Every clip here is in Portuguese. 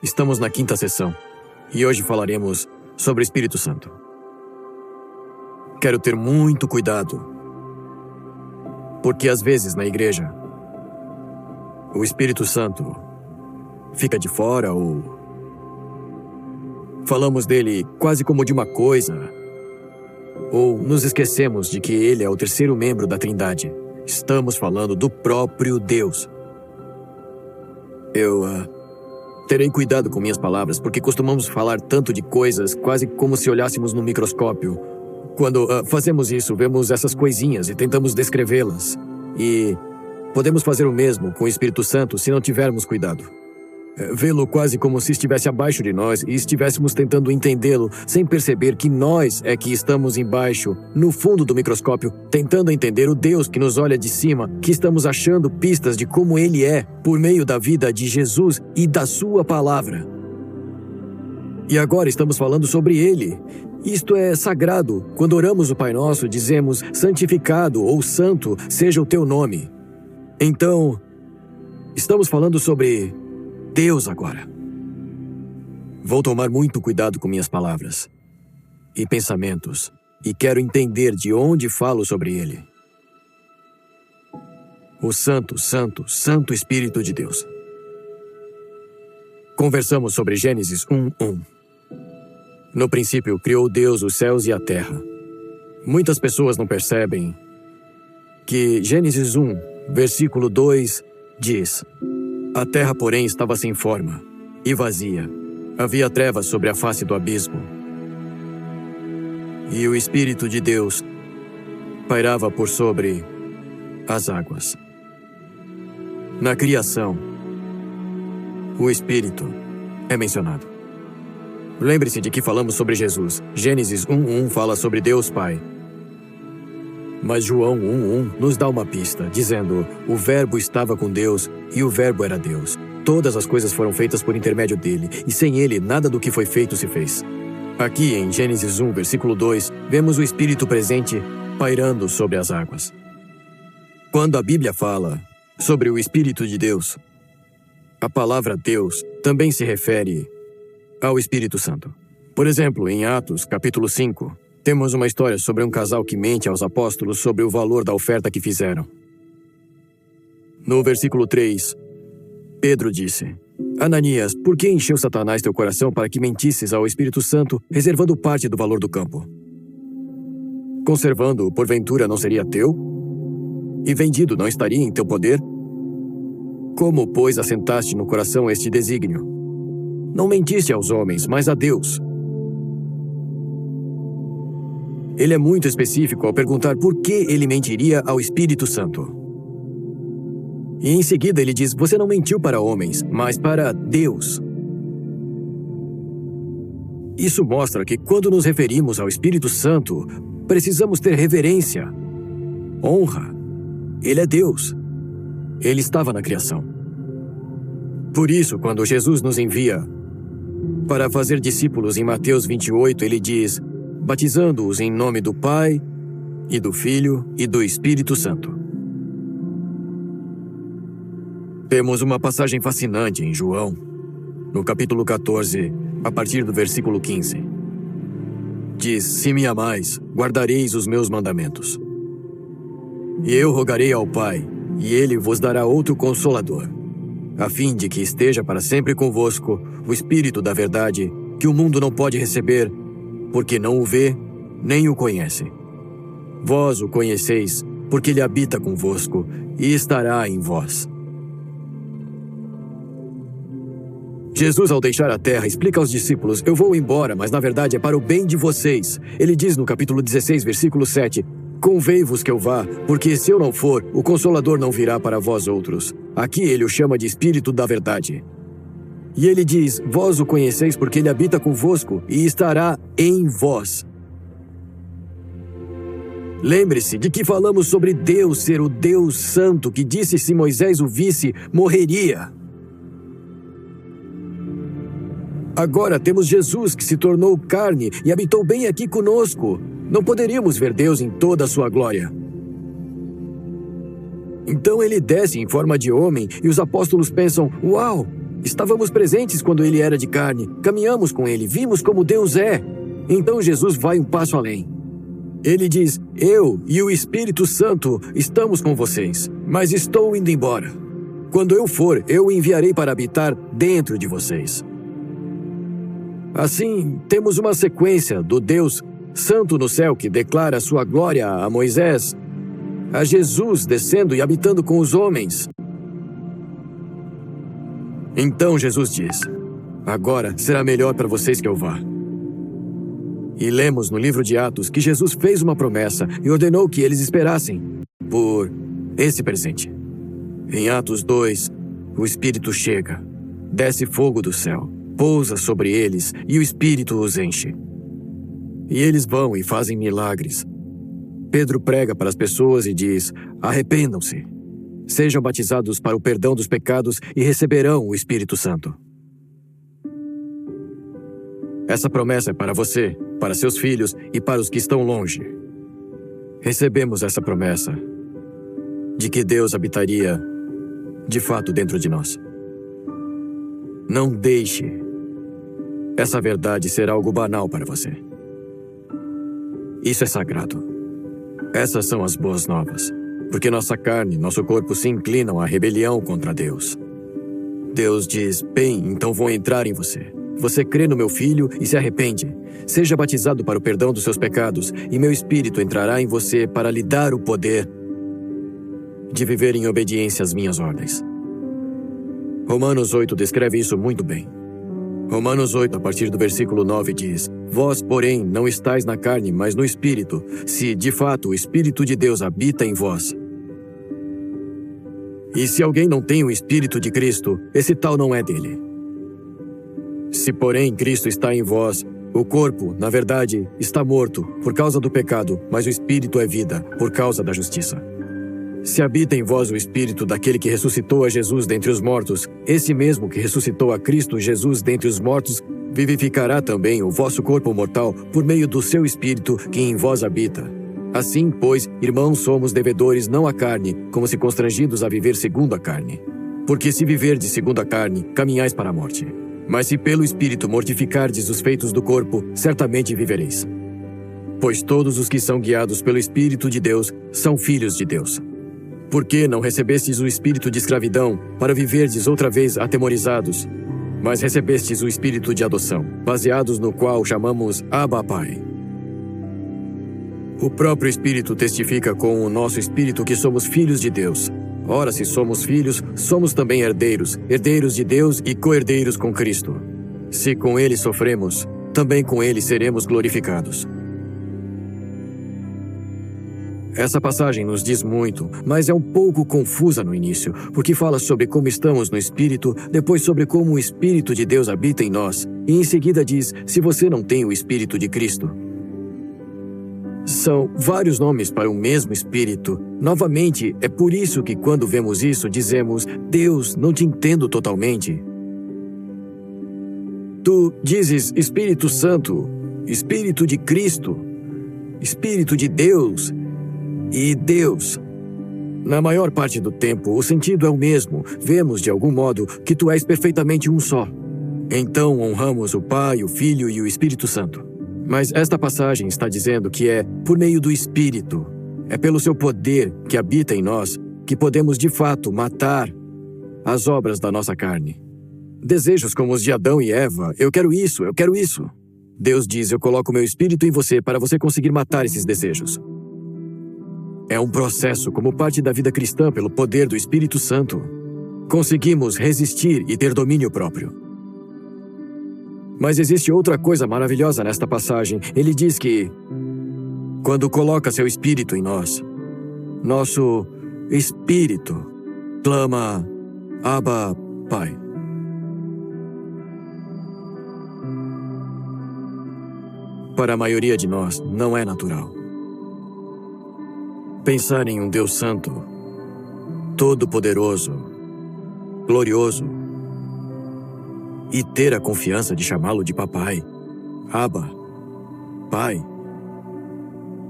Estamos na 5ª sessão e hoje falaremos sobre o Espírito Santo. Quero ter muito cuidado, porque às vezes na igreja o Espírito Santo fica de fora ou falamos dele quase como de uma coisa, ou nos esquecemos de que ele é o 3º membro da Trindade. Estamos falando do próprio Deus. Terei cuidado com minhas palavras, porque costumamos falar tanto de coisas, quase como se olhássemos no microscópio. Quando fazemos isso, vemos essas coisinhas e tentamos descrevê-las. E podemos fazer o mesmo com o Espírito Santo se não tivermos cuidado. Vê-lo quase como se estivesse abaixo de nós e estivéssemos tentando entendê-lo, sem perceber que nós é que estamos embaixo, no fundo do microscópio, tentando entender o Deus que nos olha de cima, que estamos achando pistas de como Ele é, por meio da vida de Jesus e da Sua palavra. E agora estamos falando sobre Ele. Isto é sagrado. Quando oramos o Pai Nosso, dizemos, santificado ou santo seja o teu nome. Então, estamos falando sobre Deus agora. Vou tomar muito cuidado com minhas palavras e pensamentos, e quero entender de onde falo sobre Ele. O Santo, Santo, Santo Espírito de Deus. Conversamos sobre Gênesis 1:1. No princípio, criou Deus os céus e a terra. Muitas pessoas não percebem que Gênesis 1, versículo 2, diz: a terra, porém, estava sem forma e vazia. Havia trevas sobre a face do abismo. E o Espírito de Deus pairava por sobre as águas. Na criação, o Espírito é mencionado. Lembre-se de que falamos sobre Jesus. Gênesis 1:1 fala sobre Deus Pai. Mas João 1:1 nos dá uma pista, dizendo: o Verbo estava com Deus e o Verbo era Deus. Todas as coisas foram feitas por intermédio dele, e sem ele, nada do que foi feito se fez. Aqui em Gênesis 1, versículo 2, vemos o Espírito presente pairando sobre as águas. Quando a Bíblia fala sobre o Espírito de Deus, a palavra Deus também se refere ao Espírito Santo. Por exemplo, em Atos, capítulo 5, temos uma história sobre um casal que mente aos apóstolos sobre o valor da oferta que fizeram. No versículo 3, Pedro disse: Ananias, por que encheu Satanás teu coração para que mentisses ao Espírito Santo, reservando parte do valor do campo? Conservando-o, porventura, não seria teu? E vendido, não estaria em teu poder? Como, pois, assentaste no coração este desígnio? Não mentiste aos homens, mas a Deus. Ele é muito específico ao perguntar por que ele mentiria ao Espírito Santo. E em seguida ele diz: você não mentiu para homens, mas para Deus. Isso mostra que quando nos referimos ao Espírito Santo, precisamos ter reverência, honra. Ele é Deus. Ele estava na criação. Por isso, quando Jesus nos envia para fazer discípulos em Mateus 28, ele diz: batizando-os em nome do Pai, e do Filho, e do Espírito Santo. Temos uma passagem fascinante em João, no capítulo 14, a partir do versículo 15. Diz: se me amais, guardareis os meus mandamentos. E eu rogarei ao Pai, e ele vos dará outro Consolador, a fim de que esteja para sempre convosco o Espírito da verdade, que o mundo não pode receber, porque não o vê, nem o conhece. Vós o conheceis, porque ele habita convosco e estará em vós. Jesus, ao deixar a terra, explica aos discípulos: eu vou embora, mas na verdade é para o bem de vocês. Ele diz no capítulo 16, versículo 7, convei-vos que eu vá, porque se eu não for, o Consolador não virá para vós outros. Aqui ele o chama de Espírito da verdade. E ele diz: vós o conheceis porque ele habita convosco e estará em vós. Lembre-se de que falamos sobre Deus ser o Deus Santo, que disse se Moisés o visse, morreria. Agora temos Jesus que se tornou carne e habitou bem aqui conosco. Não poderíamos ver Deus em toda a sua glória. Então ele desce em forma de homem e os apóstolos pensam: uau, estávamos presentes quando ele era de carne, caminhamos com ele, vimos como Deus é. Então Jesus vai um passo além. Ele diz: eu e o Espírito Santo estamos com vocês, mas estou indo embora. Quando eu for, eu o enviarei para habitar dentro de vocês. Assim, temos uma sequência do Deus Santo no céu que declara sua glória a Moisés, a Jesus descendo e habitando com os homens. Então Jesus diz: agora será melhor para vocês que eu vá. E lemos no livro de Atos que Jesus fez uma promessa e ordenou que eles esperassem por esse presente. Em Atos 2, o Espírito chega, desce fogo do céu, pousa sobre eles e o Espírito os enche. E eles vão e fazem milagres. Pedro prega para as pessoas e diz: arrependam-se, sejam batizados para o perdão dos pecados e receberão o Espírito Santo. Essa promessa é para você, para seus filhos e para os que estão longe. Recebemos essa promessa de que Deus habitaria de fato dentro de nós. Não deixe essa verdade ser algo banal para você. Isso é sagrado. Essas são as boas novas, porque nossa carne, nosso corpo se inclinam à rebelião contra Deus. Deus diz: bem, então vou entrar em você. Você crê no meu Filho e se arrepende. Seja batizado para o perdão dos seus pecados, e meu Espírito entrará em você para lhe dar o poder de viver em obediência às minhas ordens. Romanos 8 descreve isso muito bem. Romanos 8, a partir do versículo 9, diz: vós, porém, não estáis na carne, mas no Espírito, se, de fato, o Espírito de Deus habita em vós. E se alguém não tem o Espírito de Cristo, esse tal não é dele. Se, porém, Cristo está em vós, o corpo, na verdade, está morto por causa do pecado, mas o Espírito é vida por causa da justiça. Se habita em vós o Espírito daquele que ressuscitou a Jesus dentre os mortos, esse mesmo que ressuscitou a Cristo Jesus dentre os mortos, vivificará também o vosso corpo mortal por meio do seu Espírito que em vós habita. Assim, pois, irmãos, somos devedores não à carne, como se constrangidos a viver segundo a carne. Porque se viverdes segundo a carne, caminhais para a morte. Mas se pelo Espírito mortificardes os feitos do corpo, certamente vivereis. Pois todos os que são guiados pelo Espírito de Deus são filhos de Deus. Por que não recebestes o espírito de escravidão, para viverdes outra vez atemorizados? Mas recebestes o espírito de adoção, baseados no qual chamamos Abba, Pai. O próprio Espírito testifica com o nosso espírito que somos filhos de Deus. Ora, se somos filhos, somos também herdeiros, herdeiros de Deus e co-herdeiros com Cristo. Se com Ele sofremos, também com Ele seremos glorificados. Essa passagem nos diz muito, mas é um pouco confusa no início, porque fala sobre como estamos no Espírito, depois sobre como o Espírito de Deus habita em nós, e em seguida diz: se você não tem o Espírito de Cristo. São vários nomes para o mesmo Espírito. Novamente, é por isso que quando vemos isso, dizemos: Deus, não te entendo totalmente. Tu dizes Espírito Santo, Espírito de Cristo, Espírito de Deus e Deus. Na maior parte do tempo, o sentido é o mesmo. Vemos, de algum modo, que tu és perfeitamente um só. Então honramos o Pai, o Filho e o Espírito Santo. Mas esta passagem está dizendo que é por meio do Espírito, é pelo seu poder que habita em nós, que podemos de fato matar as obras da nossa carne. Desejos como os de Adão e Eva: eu quero isso, eu quero isso. Deus diz: eu coloco meu Espírito em você para você conseguir matar esses desejos. É um processo como parte da vida cristã pelo poder do Espírito Santo. Conseguimos resistir e ter domínio próprio. Mas existe outra coisa maravilhosa nesta passagem. Ele diz que, quando coloca seu Espírito em nós, nosso Espírito clama: Abba, Pai. Para a maioria de nós, não é natural pensar em um Deus Santo, Todo-Poderoso, glorioso e ter a confiança de chamá-lo de papai. Abba, pai.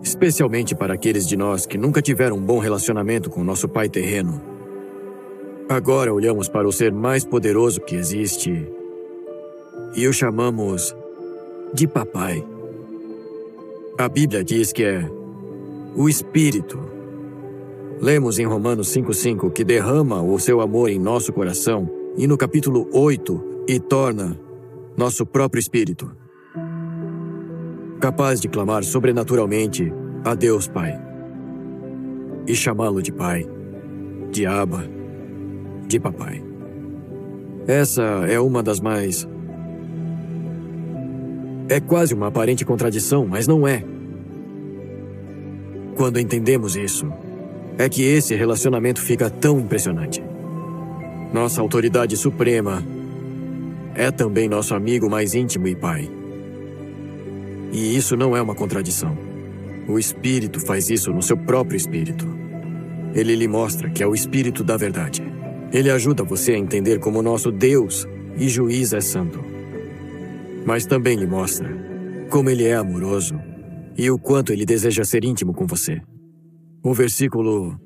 Especialmente para aqueles de nós que nunca tiveram um bom relacionamento com nosso pai terreno. Agora olhamos para o ser mais poderoso que existe e o chamamos de papai. A Bíblia diz que é o Espírito. Lemos em Romanos 5:5 que derrama o seu amor em nosso coração e no capítulo 8 e torna nosso próprio Espírito capaz de clamar sobrenaturalmente a Deus Pai e chamá-lo de Pai, de Abba, de Papai. Essa é uma das mais... É quase uma aparente contradição, mas não é. Quando entendemos isso, é que esse relacionamento fica tão impressionante. Nossa autoridade suprema é também nosso amigo mais íntimo e pai. E isso não é uma contradição. O Espírito faz isso no seu próprio Espírito. Ele lhe mostra que é o Espírito da verdade. Ele ajuda você a entender como nosso Deus e Juiz é santo. Mas também lhe mostra como Ele é amoroso e o quanto Ele deseja ser íntimo com você. O versículo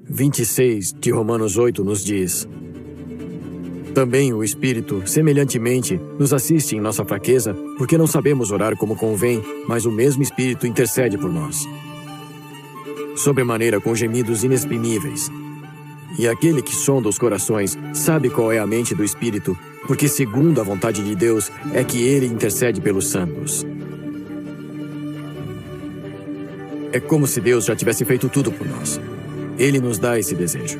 26 de Romanos 8 nos diz: também o Espírito, semelhantemente, nos assiste em nossa fraqueza, porque não sabemos orar como convém, mas o mesmo Espírito intercede por nós, sobremaneira com gemidos inexprimíveis. E aquele que sonda os corações sabe qual é a mente do Espírito, porque segundo a vontade de Deus é que Ele intercede pelos santos. É como se Deus já tivesse feito tudo por nós. Ele nos dá esse desejo.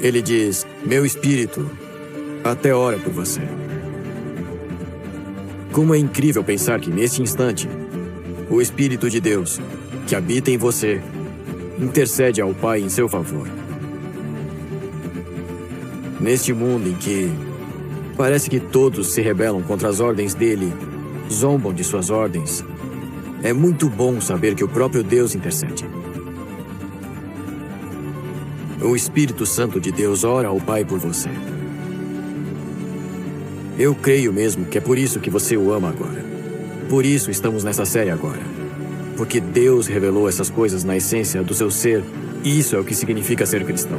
Ele diz: meu Espírito até ora por você. Como é incrível pensar que neste instante, o Espírito de Deus, que habita em você, intercede ao Pai em seu favor. Neste mundo em que parece que todos se rebelam contra as ordens dele, zombam de suas ordens, é muito bom saber que o próprio Deus intercede. O Espírito Santo de Deus ora ao Pai por você. Eu creio mesmo que é por isso que você o ama agora. Por isso estamos nessa série agora. Porque Deus revelou essas coisas na essência do seu ser, e isso é o que significa ser cristão.